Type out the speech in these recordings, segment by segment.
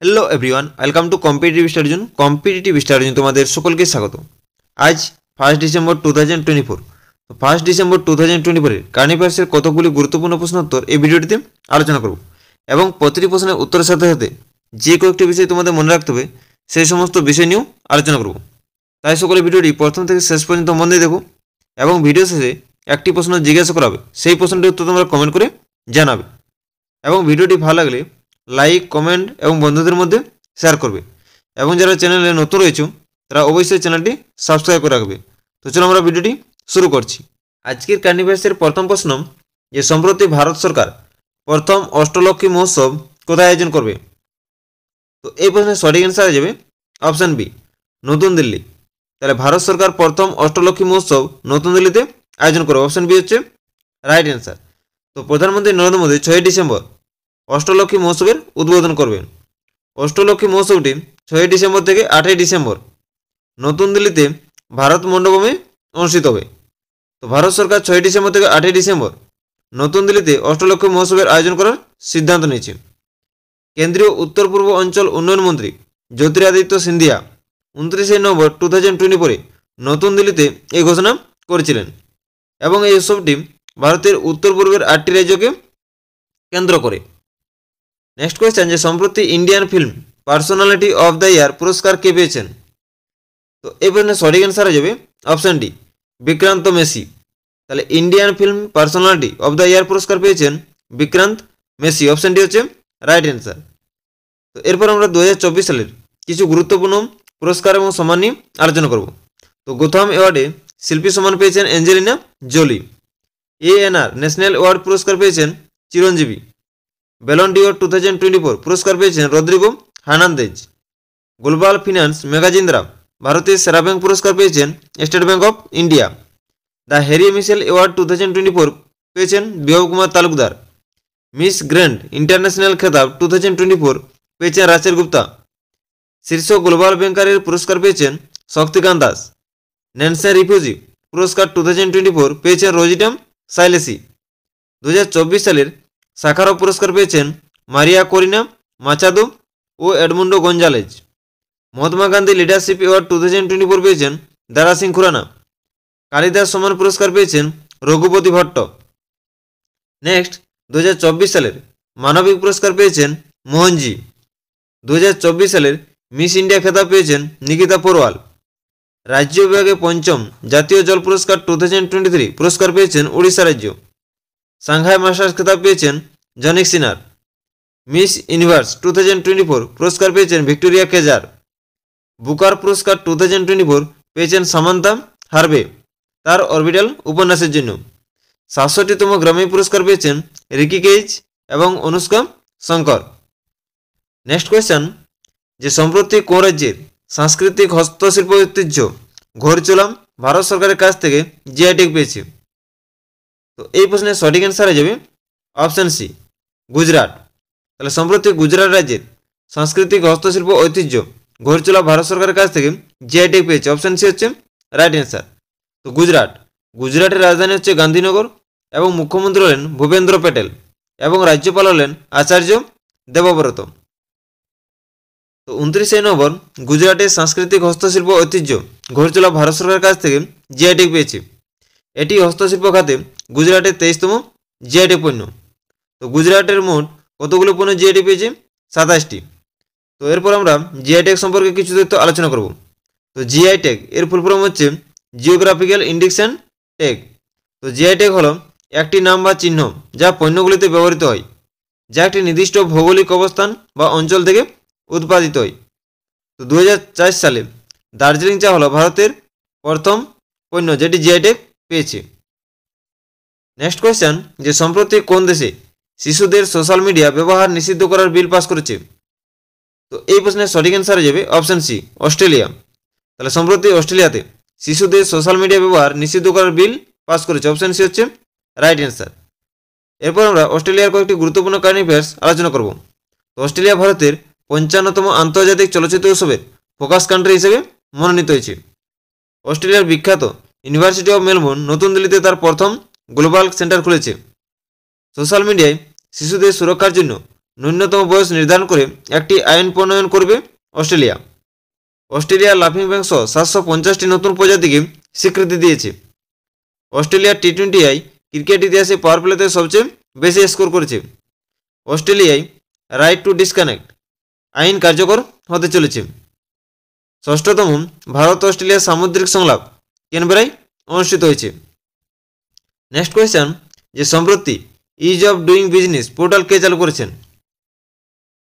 Hello everyone, welcome to competitive study zone তোমাদের সকলকে স্বাগত। আজ 1 ডিসেম্বর 2024। তো 1 ডিসেম্বর 2024 কারেন্ট অ্যাফেয়ার্সের কতগুলি গুরুত্বপূর্ণ প্রশ্ন উত্তর এই ভিডিওটিতে আলোচনা করব এবং প্রতিটি প্রশ্নের উত্তরের সাথে সাথে যে কয়েকটি বিষয় তোমাদের মনে রাখতে হবে সেই সমস্ত বিষয় নিয়েও আলোচনা করব। তাই সকলে ভিডিওটি প্রথম থেকে শেষ পর্যন্ত মন দিয়ে দেখো এবং ভিডিও শেষে একটি প্রশ্ন জিজ্ঞাসা করাবে, সেই প্রশ্নটির উত্তর তোমরা কমেন্ট করে জানাবে এবং ভিডিওটি ভালো লাগলে লাইক, কমেন্ট এবং বন্ধুদের মধ্যে শেয়ার করবে এবং যারা চ্যানেলে নতুন রয়েছে তারা অবশ্যই চ্যানেলটি সাবস্ক্রাইব করে রাখবে। তো চলো আমরা ভিডিওটি শুরু করছি। আজকের কারেন্ট অ্যাফেয়ার্সের প্রথম প্রশ্ন, যে সম্প্রতি ভারত সরকার প্রথম অষ্টলক্ষ্মী মহোৎসব কোথায় আয়োজন করবে? তো এই প্রশ্নের সঠিক অ্যান্সার হয়ে যাবে অপশান বি, নতুন দিল্লি। তাহলে ভারত সরকার প্রথম অষ্টলক্ষ্মী মহোৎসব নতুন দিল্লিতে আয়োজন করবে, অপশান বি হচ্ছে রাইট অ্যান্সার। তো প্রধানমন্ত্রী নরেন্দ্র মোদী 6 ডিসেম্বর অষ্টলক্ষ্মী মহোৎসবের উদ্বোধন করবেন। অষ্টলক্ষ্মী মহোৎসবটি 6 ডিসেম্বর থেকে 8 ডিসেম্বর নতুন দিল্লিতে ভারত মণ্ডপমে অনুষ্ঠিত হবে। তো ভারত সরকার 6 ডিসেম্বর থেকে 8 ডিসেম্বর নতুন দিল্লিতে অষ্টলক্ষ্মী মহোৎসবের আয়োজন করার সিদ্ধান্ত নিয়েছে। কেন্দ্রীয় উত্তর পূর্ব অঞ্চল উন্নয়ন মন্ত্রী জ্যোতিরাদিত্য সিন্ধিয়া 29 নভেম্বর 2024 নতুন দিল্লিতে এই ঘোষণা করেছিলেন এবং এই উৎসবটি ভারতের উত্তর পূর্বের 8টি রাজ্যকে কেন্দ্র করে। নেক্সট কোয়েশ্চেন, যে সম্প্রতি Indian film personality of the year পুরস্কার কে পেয়েছেন? তো এই প্রশ্নের সঠিক অ্যান্সার হয়ে যাবে অপশান ডি, বিক্রান্ত মেসি। তাহলে Indian film personality of the year পুরস্কার পেয়েছেন বিক্রান্ত মেসি, অপশান ডি হচ্ছে রাইট অ্যান্সার। তো এরপর আমরা 2024 সালের কিছু গুরুত্বপূর্ণ পুরস্কার এবং সম্মান নিয়ে আলোচনা করব। তো গোথাম অ্যাওয়ার্ডে শিল্পী সম্মান পেয়েছেন Angelina Jolie. ANR national award পুরস্কার পেয়েছেন চিরঞ্জীবী। ব্যালন ডিওর 2024 পুরস্কার পেয়েছেন Rodrigo Hernandez. Global Finance magazine দ্বারা ভারতের সেরা ব্যাংক পুরস্কার পেয়েছেন State Bank of India. The Harry Mitchell award 2024 পেয়েছেন Bibhav Kumar Talukdar. Miss Grand International খেতাব 2024 পেয়েছেন রাচেল গুপ্তা। শীর্ষ গ্লোবাল ব্যাংকারের পুরস্কার পেয়েছেন শক্তিকান্ত দাস। ন্যানসেন রিফিউজি পুরস্কার 2024 পেয়েছেন রোজিটাম সাইলেসি। 2024 সালের সাখারভ পুরস্কার পেয়েছেন মারিয়া করিনা মাচাদো ও Edmundo González. Mahatma Gandhi leadership award 2024 পেয়েছেন দারা সিং খুরানা। কালিদাস সম্মান পুরস্কার পেয়েছেন রঘুপতি ভট্ট। নেক্সট, 2024 সালের মানবিক পুরস্কার পেয়েছেন মোহনজি। 2024 সালের মিস ইন্ডিয়া খেতাব পেয়েছেন নিকিতা পোরওয়াল। রাজ্য বিভাগে পঞ্চম জাতীয় জল পুরস্কার 2023 পুরস্কার পেয়েছেন উড়িষ্যা রাজ্য। সাংহাই মাস্টার্স খেতাব পেয়েছেন জনিক সিনার। মিস ইউনিভার্স 2024 পুরস্কার পেয়েছেন ভিক্টোরিয়া কেজার। বুকার পুরস্কার 2024 পেয়েছেন সামান্তা হারবে তার অরবিটাল উপন্যাসের জন্য। 67তম গ্রামী পুরস্কার পেয়েছেন রিকি কেইজ এবং অনুষ্কা শঙ্কর। নেক্সট কোয়েশ্চেন, যে সম্প্রতি কোন রাজ্যের সাংস্কৃতিক হস্তশিল্প ঐতিহ্য ঘরচোলাম ভারত সরকারের কাছ থেকে জিআই ট্যাগ পেয়েছে? তো এই প্রশ্নের সঠিক অ্যান্সার হয়ে যাবে অপশান সি, গুজরাট। তাহলে সম্প্রতি গুজরাট রাজ্যের সাংস্কৃতিক হস্তশিল্প ঐতিহ্য ঘরচোলা ভারত সরকারের কাছ থেকে জিআই ট্যাগ পেয়েছে, অপশান সি হচ্ছে রাইট অ্যান্সার। তো গুজরাটের রাজধানী হচ্ছে গান্ধীনগর এবং মুখ্যমন্ত্রী হলেন ভূপেন্দ্র প্যাটেল এবং রাজ্যপাল হলেন আচার্য দেবব্রত। তো 29 নভেম্বর গুজরাটের সাংস্কৃতিক হস্তশিল্প ঐতিহ্য ঘরচোলা ভারত সরকারের কাছ থেকে জিআই ট্যাগ পেয়েছে। এটি হস্তশিল্প খাতে গুজরাটের 23তম জিআই ট্যাগ পণ্য। তো গুজরাটের মোট কতগুলো পণ্য জিআই ট্যাগ পেয়েছে? 27টি। তো এরপর আমরা জিআই ট্যাগ সম্পর্কে কিছু তথ্য আলোচনা করব। তো জিআই ট্যাগ এর ফুল ফর্ম হচ্ছে জিওগ্রাফিক্যাল ইন্ডিকেশন ট্যাগ। তো জিআই ট্যাগ হলো একটি নাম বা চিহ্ন যা পণ্যগুলিতে ব্যবহৃত হয়, যা একটি নির্দিষ্ট ভৌগোলিক অবস্থান বা অঞ্চল থেকে উৎপাদিত হয়। তো 2004 সালে দার্জিলিং চা হলো ভারতের প্রথম পণ্য যেটি জিআই ট্যাগ পেয়েছে। নেক্সট কোয়েশ্চেন, যে সম্প্রতি কোন দেশে শিশুদের সোশ্যাল মিডিয়া ব্যবহার নিষিদ্ধ করার বিল পাস করেছে? তো এই প্রশ্নের সঠিক অ্যান্সার হয়ে যাবে অপশান সি, অস্ট্রেলিয়া। তাহলে সম্প্রতি অস্ট্রেলিয়াতে শিশুদের সোশ্যাল মিডিয়া ব্যবহার নিষিদ্ধ করার বিল পাস করেছে, অপশান সি হচ্ছে রাইট অ্যান্সার। এরপর আমরা অস্ট্রেলিয়ার কয়েকটি গুরুত্বপূর্ণ কারেন্ট অ্যাফেয়ার্স আলোচনা করব। তো অস্ট্রেলিয়া ভারতের 55তম আন্তর্জাতিক চলচ্চিত্র উৎসবের ফোকাস কান্ট্রি হিসেবে মনোনীত হয়েছে। অস্ট্রেলিয়ার বিখ্যাত ইউনিভার্সিটি অফ মেলবোর্ন নতুন দিল্লিতে তার প্রথম গ্লোবাল সেন্টার খুলেছে। সোশ্যাল মিডিয়ায় শিশুদের সুরক্ষার জন্য ন্যূনতম বয়স নির্ধারণ করে একটি আইন প্রণয়ন করবে অস্ট্রেলিয়া। অস্ট্রেলিয়া লাফিং ব্যাং সহ 750টি নতুন প্রজাতিকে স্বীকৃতি দিয়েছে। অস্ট্রেলিয়ার টি-20 ক্রিকেট ইতিহাসে পাওয়ার প্লেতে সবচেয়ে বেশি স্কোর করেছে। অস্ট্রেলিয়ায় রাইট টু ডিসকানেক্ট আইন কার্যকর হতে চলেছে। ষষ্ঠতম ভারত অস্ট্রেলিয়া সামুদ্রিক সংলাপ ক্যানবেরায় অনুষ্ঠিত হয়েছে। নেক্সট কোয়েশ্চেন, যে সম্প্রতি ease of doing business portal কে চালু করেছেন?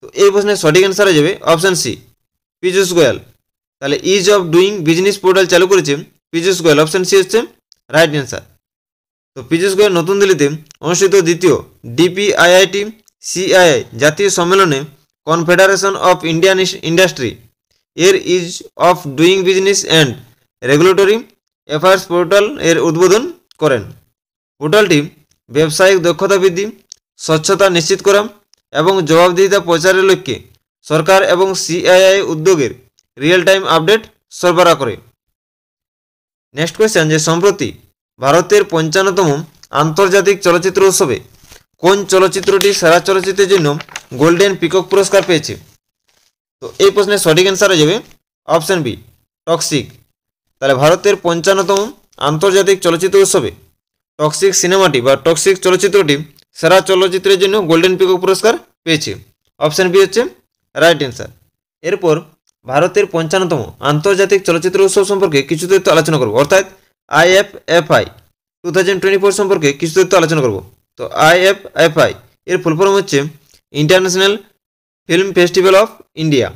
তো এই প্রশ্নের সঠিক অ্যান্সার হয়ে যাবে অপশান সি, পীযূষ গোয়েল। তাহলে is of doing business portal চালু করেছে পীযূষ গোয়েল, অপশান সি হচ্ছে রাইট অ্যান্সার। তো পীযূষ গোয়েল নতুন দিল্লিতে অনুষ্ঠিত দ্বিতীয় ডিপিআইআইটি সিআইআই জাতীয় সম্মেলনে কনফেডারেশন অফ ইন্ডিয়ান ইন্ডাস্ট্রি এর is of doing business and regulatory affairs portal এর উদ্বোধন করেন। পোর্টালটি ব্যবসায়িক দক্ষতা বৃদ্ধি, স্বচ্ছতা নিশ্চিত করা এবং জবাবদিহিতা প্রচারের লক্ষ্যে সরকার এবং সিআইআই উদ্যোগের রিয়েল টাইম আপডেট সরবরাহ করে। নেক্সট কোয়েশ্চেন, যে সম্প্রতি ভারতের 55তম আন্তর্জাতিক চলচ্চিত্র উৎসবে কোন চলচ্চিত্রটি সেরা চলচ্চিত্রের জন্য গোল্ডেন পিকক পুরস্কার পেয়েছে? তো এই প্রশ্নের সঠিক অ্যান্সার হয়ে যাবে অপশান বি, টক্সিক। তাহলে ভারতের 55তম আন্তর্জাতিক চলচ্চিত্র উৎসবে টক্সিক সিনেমাটি বা টক্সিক চলচ্চিত্রটি সেরা চলচ্চিত্রের জন্য গোল্ডেন পিকক পুরস্কার পেয়েছে। অপশান বি হচ্ছে রাইট অ্যান্সার। এরপর ভারতের 55তম আন্তর্জাতিক চলচ্চিত্র উৎসব সম্পর্কে কিছু তথ্য আলোচনা করব, অর্থাৎ IFFI 2024 সম্পর্কে কিছু তথ্য আলোচনা করব। তো IFFI এর ফুল ফর্ম হচ্ছে international film festival of India.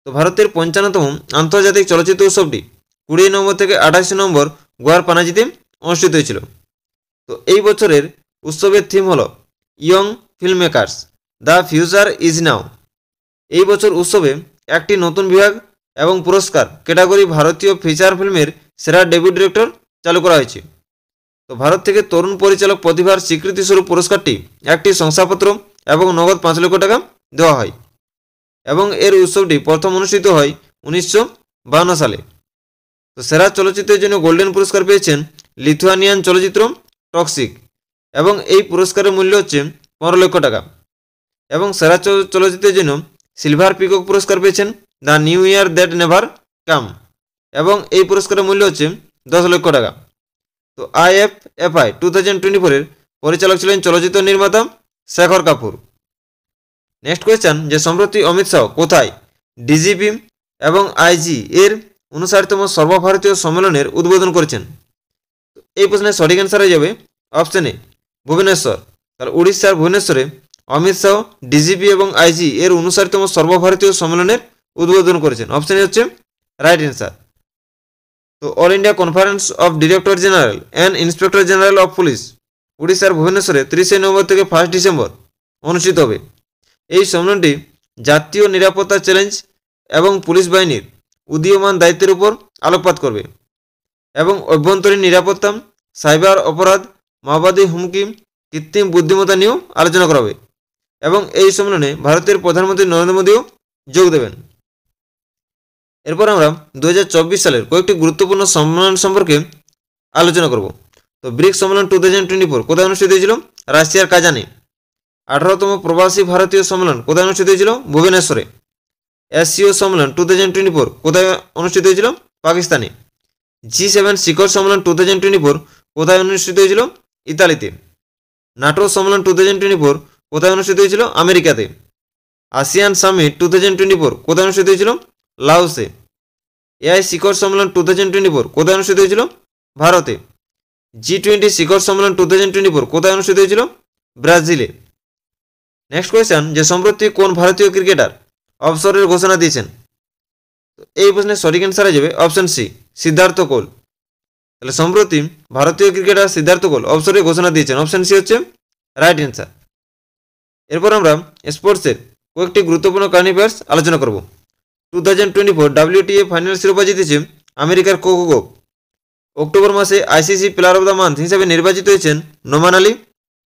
তো ভারতের 55তম আন্তর্জাতিক চলচ্চিত্র উৎসবটি 20 নভেম্বর থেকে 28 নভেম্বর গোয়ার পানাজিতে অনুষ্ঠিত হয়েছিল। তো এই বছরের উৎসবের থিম হলো young film makers, the future is now. এই বছর উৎসবে একটি নতুন বিভাগ এবং পুরস্কার ক্যাটাগরি ভারতীয় ফিচার ফিল্মের সেরা ডেবিউ ডিরেক্টর চালু করা হয়েছে। তো ভারত থেকে তরুণ পরিচালক প্রতিভার স্বীকৃতিস্বরূপ পুরস্কারটি একটি শংসাপত্র এবং নগদ 5 লক্ষ টাকা দেওয়া হয় এবং এর উৎসবটি প্রথম অনুষ্ঠিত হয় 1952 সালে। তো সেরা চলচ্চিত্রের জন্য গোল্ডেন পুরস্কার পেয়েছেন লিথুয়ানিয়ান চলচ্চিত্র টক্সিক এবং এই পুরস্কারের মূল্য হচ্ছে 15 লক্ষ টাকা। এবং সেরা চলচ্চিত্রের জন্য সিলভার পিকক পুরস্কার পেয়েছেন The New Year That Never Came এবং এই পুরস্কারের মূল্য হচ্ছে 10 লক্ষ টাকা। তো IFFI 2024 এর পরিচালক ছিলেন চলচ্চিত্র নির্মাতা শেখর কাপুর। নেক্সট কোয়েশ্চেন, যে সম্প্রতি অমিত শাহ কোথায় ডিজিপি এবং আইজি এর 59তম সর্বভারতীয় সম্মেলনের উদ্বোধন করেছেন? এই প্রশ্নের সঠিক অ্যান্সার হয়ে যাবে অপশন এ, ভুবনেশ্বর। তাহলে উড়িষ্যার ভুবনেশ্বরে অমিত শাহ ডিজিপি এবং আইজি এর 59তম সর্বভারতীয় সম্মেলনের উদ্বোধন করেছেন। অপশন এ হচ্ছে রাইট অ্যান্সার। তো all India conference of director general and inspector general of police উড়িষ্যার ভুবনেশ্বরে 30 নভেম্বর থেকে 1 ডিসেম্বর অনুষ্ঠিত হবে। এই সম্মেলনটি জাতীয় নিরাপত্তা চ্যালেঞ্জ এবং পুলিশ বাহিনীর উদীয়মান দায়িত্বের উপর আলোকপাত করবে এবং অভ্যন্তরীণ নিরাপত্তা, সাইবার অপরাধ, মাওবাদী হুমকি, কৃত্রিম বুদ্ধিমত্তা নিয়েও আলোচনা করা হবে এবং এই সম্মেলনে ভারতের প্রধানমন্ত্রী নরেন্দ্র মোদীও যোগ দেবেন। এরপর আমরা 2024 সালের কয়েকটি গুরুত্বপূর্ণ সম্মেলন সম্পর্কে আলোচনা করব। তো ব্রিক্স সম্মেলন 2024 কোথায় অনুষ্ঠিত হয়েছিল? রাশিয়ার কাজানে। 18তম প্রবাসী ভারতীয় সম্মেলন কোথায় অনুষ্ঠিত হয়েছিল? ভুবনেশ্বরে। SCO সম্মেলন 2024 কোথায় অনুষ্ঠিত হয়েছিল? পাকিস্তানে। G7 শিখর সম্মেলন 2024 কোথায় অনুষ্ঠিত হয়েছিল? ইতালিতে। নাটো সম্মেলন 2024 কোথায় অনুষ্ঠিত হয়েছিল? আমেরিকাতে। আসিয়ান সামিট 2024 কোথায় অনুষ্ঠিত হয়েছিল? লাওসে। AI শিখর সম্মেলন 2024 কোথায় অনুষ্ঠিত হয়েছিল? ভারতে। G20 শিখর সম্মেলন 2024 কোথায় অনুষ্ঠিত হয়েছিল? ব্রাজিলে। নেক্সট কোয়েশ্চেন, যে সম্প্রতি কোন ভারতীয় ক্রিকেটার অবসরের ঘোষণা দিয়েছেন? এই প্রশ্নের সঠিক অ্যান্সার হয়ে যাবে অপশন সি, সিদ্ধার্থ কৌল। তাহলে সম্প্রতি ভারতীয় ক্রিকেটার সিদ্ধার্থ কৌল অবসরের ঘোষণা দিয়েছেন। অপশন সি হচ্ছে রাইট অ্যান্সার। এরপর আমরা স্পোর্টসের কয়েকটি গুরুত্বপূর্ণ কারেন্ট অ্যাফেয়ার্স আলোচনা করব। 2024 WTA ফাইনাল শিরোপা জিতেছে আমেরিকার কোকো গফ। অক্টোবর মাসে ICC player of the month হিসেবে নির্বাচিত হয়েছেন নোমান আলী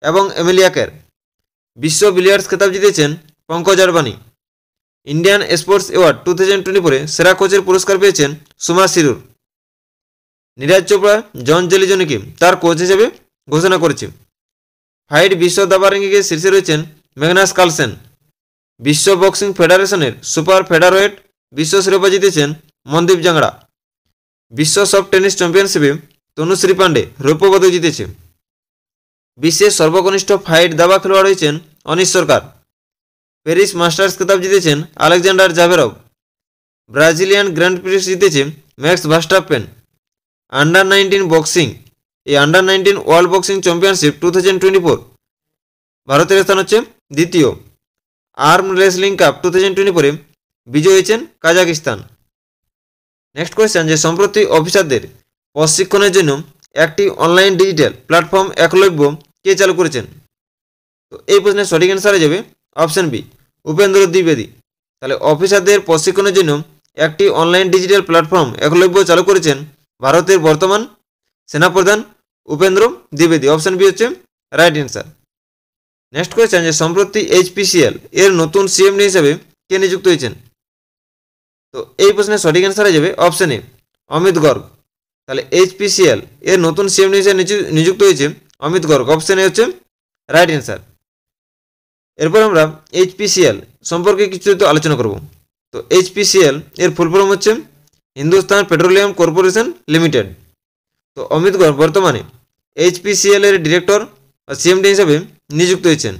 এবং এমিলিয়া কের। বিশ্ব বিলিয়ার্ডস খেতাব জিতেছেন Pankaj Advani. Indian sports award 2024 সেরা কোচের পুরস্কার পেয়েছেন সুমা সিরুর। নীরজ চোপড়া জন জেলিজনিকে তার কোচ হিসেবে ঘোষণা করেছে। ফাইড বিশ্ব দাবা র্যাঙ্কিংয়ে শীর্ষে রয়েছেন ম্যাগনাস কার্লসেন। বিশ্ব বক্সিং ফেডারেশনের সুপার ফেডারওয়েট বিশ্ব শিরোপা জিতেছেন মনদীপ জাংড়া। বিশ্ব সফট টেনিস চ্যাম্পিয়নশিপে তনুশ্রী পান্ডে রৌপ্য পদক জিতেছে। বিশ্বের সর্বকনিষ্ঠ ফাইট দাবা খেলোয়াড় হয়েছেন অনিশ সরকার। প্যারিস মাস্টার্স খেতাব জিতেছেন আলেকজান্ডার জাভেরভ। ব্রাজিলিয়ান গ্র্যান্ড প্রিক্স জিতেছে ম্যাক্স ভার্স্টাপ্পেন। আন্ডার 19 বক্সিং এই আন্ডার 19 ওয়ার্ল্ড বক্সিং চ্যাম্পিয়নশিপ 2024 ভারতের স্থান হচ্ছে দ্বিতীয়। আর্ম রেসলিং কাপ 2024 বিজয়ী হয়েছেন কাজাকিস্তান। নেক্সট কোয়েশ্চেন, যে সম্প্রতি অফিসারদের প্রশিক্ষণের জন্য একটি অনলাইন ডিজিটাল প্ল্যাটফর্ম একলব্য কে চালু করেছেন? তো এই প্রশ্নের সঠিক অ্যান্সার হয়ে যাবে অপশন বি, উপেন্দ্র দ্বিবেদী। তাহলে অফিসারদের প্রশিক্ষণের জন্য একটি অনলাইন ডিজিটাল প্ল্যাটফর্ম একলব্য চালু করেছেন ভারতের বর্তমান সেনাপ্রধান উপেন্দ্র দ্বিবেদী। অপশন বি হচ্ছে রাইট অ্যান্সার। নেক্সট কোয়েশ্চেন, যে সম্প্রতি এইচপিসিএল এর নতুন সিএমডি হিসেবে কে নিযুক্ত হয়েছেন? তো এই প্রশ্নের সঠিক অ্যান্সার হয়ে যাবে অপশন এ, অমিত গর্গ। তাহলে এইচপিসিএল এর নতুন সিএমডি হিসেবে নিযুক্ত হয়েছে অমিত গর্গ। অপশন এ হচ্ছে রাইট অ্যান্সার। এরপর আমরা এইচপিসিএল সম্পর্কে কিছু আলোচনা করব। তো এইচপিসিএল এর ফুল ফর্ম হচ্ছে হিন্দুস্তান পেট্রোলিয়াম কর্পোরেশন লিমিটেড। তো অমিত গর্গ বর্তমানে এইচপিসিএল এর ডিরেক্টর বা সিএমডি হিসেবে নিযুক্ত হয়েছেন।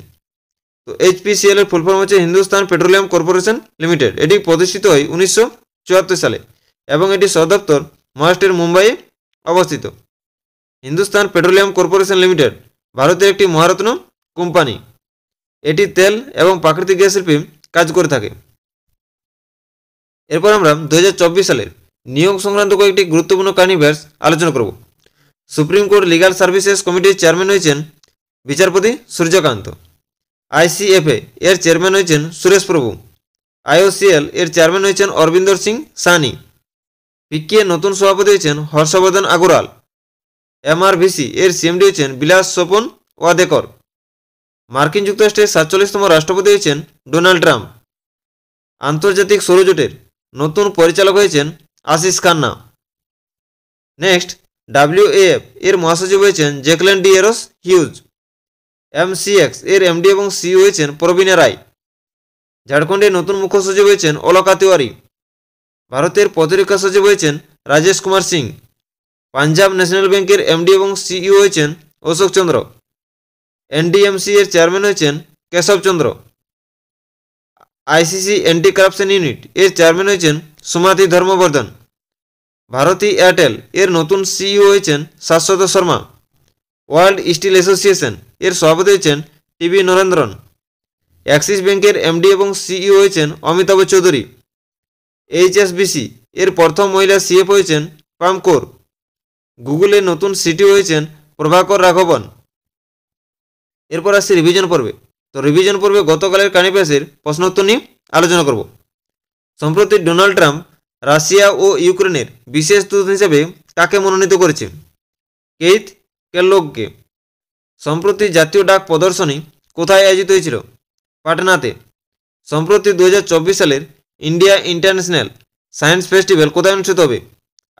তো এইচপিসিএল এর ফুল ফর্ম হচ্ছে হিন্দুস্তান পেট্রোলিয়াম কর্পোরেশন লিমিটেড। এটি প্রতিষ্ঠিত হয় 1974 সালে এবং এটি সদর দপ্তর মহারাষ্ট্রের মুম্বাইয়ে অবস্থিত। হিন্দুস্তান পেট্রোলিয়াম কর্পোরেশন লিমিটেড ভারতের একটি মহারত্ন কোম্পানি। এটি তেল এবং প্রাকৃতিক গ্যাস শিল্পে কাজ করে থাকে। এরপর আমরা 2024 সালের নিয়োগ সংক্রান্ত কয়েকটি গুরুত্বপূর্ণ কাহিনীভাস আলোচনা করব। সুপ্রিম কোর্ট লিগাল সার্ভিসেস কমিটির চেয়ারম্যান হয়েছেন বিচারপতি সূর্যকান্ত। আইসিএফএ এর চেয়ারম্যান হয়েছেন সুরেশ প্রভু। আইওসিএল এর চেয়ারম্যান হয়েছেন অরবিন্দর সিং সানি। পিকে নতুন সভাপতি হয়েছেন হর্ষবর্ধন আগরওয়াল। এমআরভিসি এর সিএমডি হয়েছেন বিলাস স্বপন ওয়াদেকর। মার্কিন যুক্তরাষ্ট্রের 47তম রাষ্ট্রপতি হয়েছেন ডোনাল্ড ট্রাম্প। আন্তর্জাতিক সৌরজোটের নতুন পরিচালক হয়েছেন আশিস খান্না। নেক্সট, ডাব্লিউএএফ এর মহাসচিব হয়েছেন Jacqueline D arrows huge. MCX এর এমডি এবং সিইও হয়েছেন প্রবীণা রায়। ঝাড়খণ্ডের নতুন মুখ্য সচিব হয়েছেন অলকা তিওয়ারি। ভারতের প্রতিরক্ষা সচিব হয়েছেন রাজেশ কুমার সিং। পাঞ্জাব ন্যাশনাল ব্যাংকের এমডি এবং সিইও হয়েছেন অশোক চন্দ্র। এনডিএমসি এর চেয়ারম্যান হয়েছেন কেশব চন্দ্র। আইসিসি অ্যান্টি কারাপশন ইউনিট এর চেয়ারম্যান হয়েছেন সুমাতি ধর্মবর্ধন। ভারতী এয়ারটেল এর নতুন সিইও হয়েছেন শাশ্বত শর্মা। ওয়ার্ল্ড স্টিল অ্যাসোসিয়েশন এর সভাপতি হয়েছেন টিভি নরেন্দ্রন। অ্যাক্সিস ব্যাংকের এমডি এবং সিইও হয়েছেন অমিতাভ চৌধুরী। এইচএসবিসি এর প্রথম মহিলা সিএফ হয়েছেন পাম কৌর। গুগলের নতুন সিটিও হয়েছেন প্রভাকর রাঘবন। এরপর আসছে রিভিশন পর্বে। তো রিভিশন পর্বে গতকালের কানিপ্যাসের প্রশ্নোত্তর নিয়ে আলোচনা করব। সম্প্রতি ডোনাল্ড ট্রাম্প রাশিয়া ও ইউক্রেনের বিশেষ দূত হিসেবে কাকে মনোনীত করেছে? কেইথ কেলগকে। সম্প্রতি জাতীয় ডাক প্রদর্শনী কোথায় আয়োজিত হয়েছিল? পাটনাতে। সম্প্রতি 2024 সালের ইন্ডিয়া ইন্টারন্যাশনাল সায়েন্স ফেস্টিভ্যাল কোথায় অনুষ্ঠিত হবে?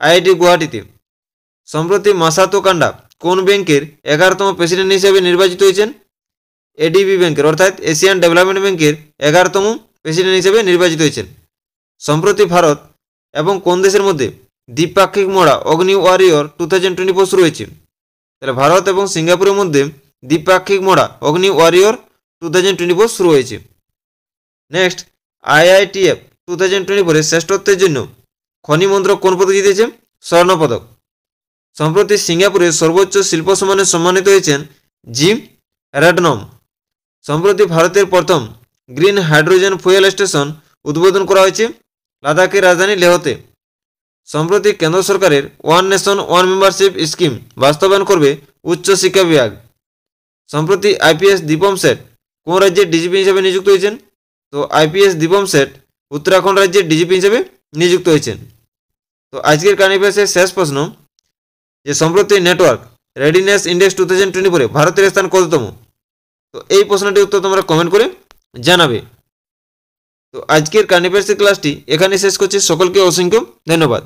আইআইটি গুয়াহাটিতে। সম্প্রতি মাসাতো কান্ডা কোন ব্যাংকের 11তম প্রেসিডেন্ট হিসেবে নির্বাচিত হয়েছেন? এডিবি ব্যাংকের অর্থাৎ এশিয়ান ডেভেলপমেন্ট ব্যাংকের 11তম প্রেসিডেন্ট হিসেবে নির্বাচিত হয়েছেন। সম্প্রতি ভারত এবং কোন দেশের মধ্যে দ্বিপাক্ষিক মোড়া অগ্নি ওয়ারিয়র 2024 শুরু হয়েছে? তাহলে ভারত এবং সিঙ্গাপুরের মধ্যে দ্বিপাক্ষিক মোড়া অগ্নি ওয়ারিয়র 2024 শুরু হয়েছে। নেক্সট, আইআইটিএফ 2024 শ্রেষ্ঠত্বের জন্য খনি মন্ত্রক কোন পদক জিতেছে? স্বর্ণপদক। সম্প্রতি সিঙ্গাপুরের সর্বোচ্চ শিল্প সম্মানে সম্মানিত হয়েছেন জিম রেডনম। সম্প্রতি ভারতের প্রথম গ্রিন হাইড্রোজেন ফুয়েল স্টেশন উদ্বোধন করা হয়েছে লাদাখের রাজধানী লেহতে। সম্প্রতি কেন্দ্র সরকারের one nation one membership scheme বাস্তবায়ন করবে উচ্চশিক্ষা বিভাগ। সম্প্রতি আইপিএস দীপম সেঠ কোন রাজ্যের ডিজিপি হিসেবে নিযুক্ত হয়েছেন? তো আইপিএস দীপম সেঠ উত্তরাখণ্ড রাজ্যের ডিজিপি হিসেবে নিযুক্ত হয়েছেন। তো আজকের কানিপ্যাসের শেষ প্রশ্ন, যে সম্প্রতি নেটওয়ার্ক রেডিনেস ইন্ডেক্স 2024 ভারতের স্থান কততম? তো এই প্রশ্নটির উত্তর তোমরা কমেন্ট করে জানাবে। তো আজকের কানিপ্যাসের ক্লাসটি এখানে শেষ করছি। সকলকে অসংখ্য ধন্যবাদ।